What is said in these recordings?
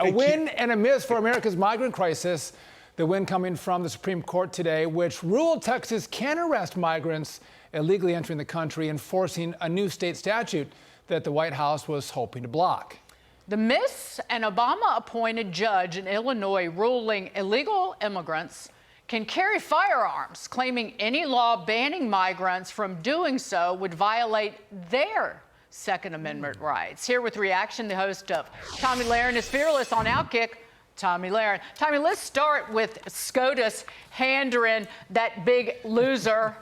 A win and a miss for America's migrant crisis. The win coming from the Supreme Court today, which ruled Texas can arrest migrants illegally entering the country, enforcing a new state statute that the White House was hoping to block. The miss, an Obama-appointed judge in Illinois ruling illegal immigrants can carry firearms, claiming any law banning migrants from doing so would violate their Second Amendment rights. Here with reaction, the host of Tomi Lahren is fearless on OutKick, Tomi Lahren. Tomi, let's start with SCOTUS handing that big loser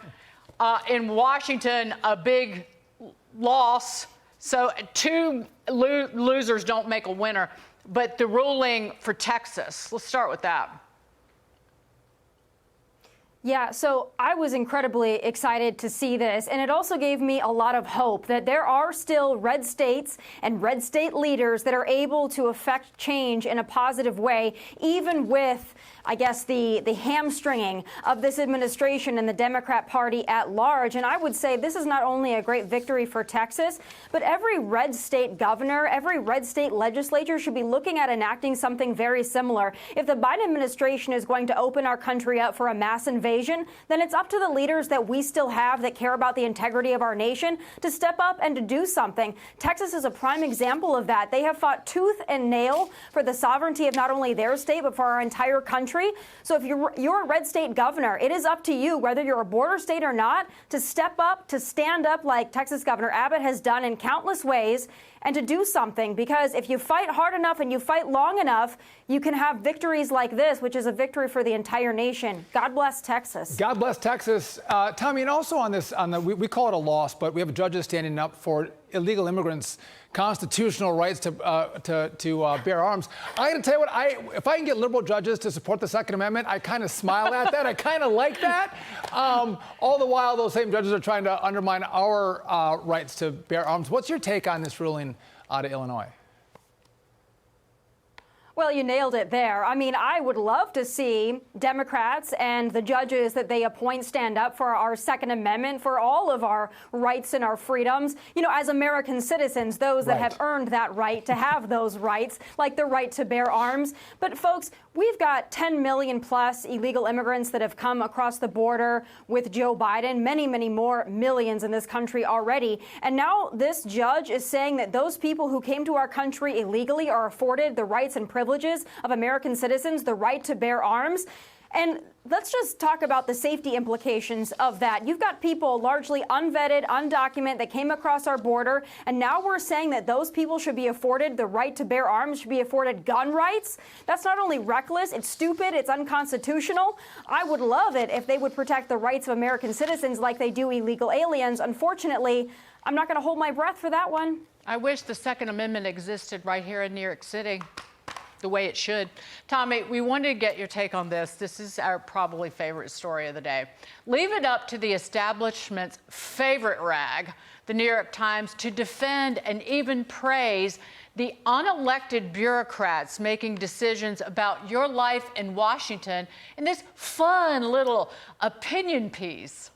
in Washington a big loss. So two losers don't make a winner. But the ruling for Texas, let's start with that. Yeah, so I was incredibly excited to see this, and it also gave me a lot of hope that there are still red states and red state leaders that are able to affect change in a positive way, even with, I guess, the hamstringing of this administration and the Democrat Party at large. And I would say this is not only a great victory for Texas, but every red state governor, every red state legislature should be looking at enacting something very similar. If the Biden administration is going to open our country up for a mass invasion, then it's up to the leaders that we still have that care about the integrity of our nation to step up and to do something. Texas is a prime example of that. They have fought tooth and nail for the sovereignty of not only their state, but for our entire country. So if you're a red state governor, it is up to you, whether you're a border state or not, to step up, to stand up like Texas Governor Abbott has done in countless ways, and to do something. Because if you fight hard enough and you fight long enough, you can have victories like this, which is a victory for the entire nation. God bless Texas. God bless Texas. Tomi, and also on this, we call it a loss, but we have judges standing up for illegal immigrants' constitutional rights to bear arms. I got to tell you what, if I can get liberal judges to support the Second Amendment, I kind of smile at that. I kind of like that. All the while, those same judges are trying to undermine our rights to bear arms. What's your take on this ruling out of Illinois? Well, you nailed it there. I mean, I would love to see Democrats and the judges that they appoint stand up for our Second Amendment, for all of our rights and our freedoms. You know, as American citizens, those that have earned that right to have those rights, like the right to bear arms. But folks, we've got 10 million plus illegal immigrants that have come across the border with Joe Biden, many, many more millions in this country already. And now this judge is saying that those people who came to our country illegally are afforded the rights and privileges of American citizens, the right to bear arms. And let's just talk about the safety implications of that. You've got people largely unvetted, undocumented that came across our border, and now we're saying that those people should be afforded the right to bear arms, should be afforded gun rights. That's not only reckless, it's stupid, it's unconstitutional. I would love it if they would protect the rights of American citizens like they do illegal aliens. Unfortunately, I'm not going to hold my breath for that one. I wish the Second Amendment existed right here in New York City, the way it should. Tomi, we wanted to get your take on this. This is our probably favorite story of the day. Leave it up to the establishment's favorite rag, the New York Times, to defend and even praise the unelected bureaucrats making decisions about your life in Washington in this fun little opinion piece.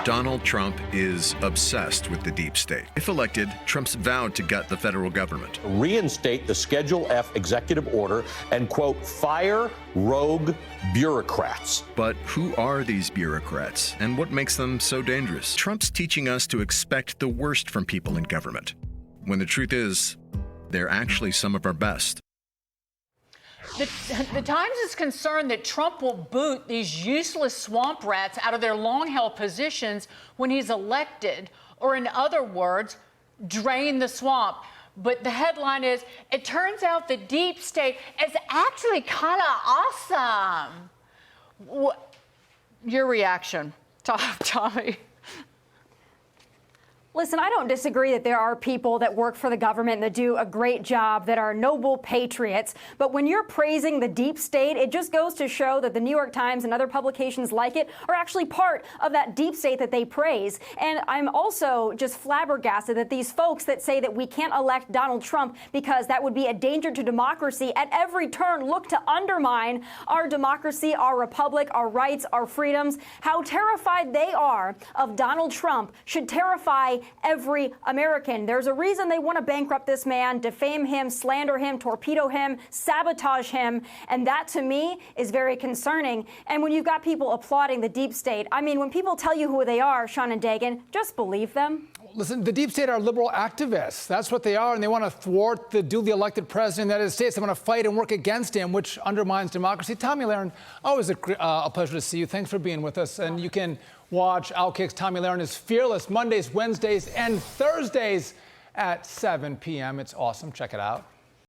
Donald Trump is obsessed with the deep state. If elected, Trump's vowed to gut the federal government. Reinstate the Schedule F executive order and, quote, fire rogue bureaucrats. But who are these bureaucrats and what makes them so dangerous? Trump's teaching us to expect the worst from people in government, when the truth is, they're actually some of our best. The Times is concerned that Trump will boot these useless swamp rats out of their long-held positions when he's elected, or in other words, drain the swamp. But the headline is, it turns out the deep state is actually kind of awesome. Your reaction, Tomi? Listen, I don't disagree that there are people that work for the government that do a great job, that are noble patriots. But when you're praising the deep state, it just goes to show that the New York Times and other publications like it are actually part of that deep state that they praise. And I'm also just flabbergasted that these folks that say that we can't elect Donald Trump because that would be a danger to democracy at every turn look to undermine our democracy, our republic, our rights, our freedoms. How terrified they are of Donald Trump should terrify every American. There's a reason they want to bankrupt this man, defame him, slander him, torpedo him, sabotage him, and that to me is very concerning. And when you've got people applauding the deep state, I mean, when people tell you who they are, Sean and Dagan, just believe them. Listen, the deep state are liberal activists. That's what they are, and they want to thwart the duly elected president of the United States. They want to fight and work against him, which undermines democracy. Tomi Lahren, always a pleasure to see you. Thanks for being with us. And you can watch OutKick's Tomi Lahren is Fearless Mondays, Wednesdays, and Thursdays at 7 p.m. It's awesome. Check it out.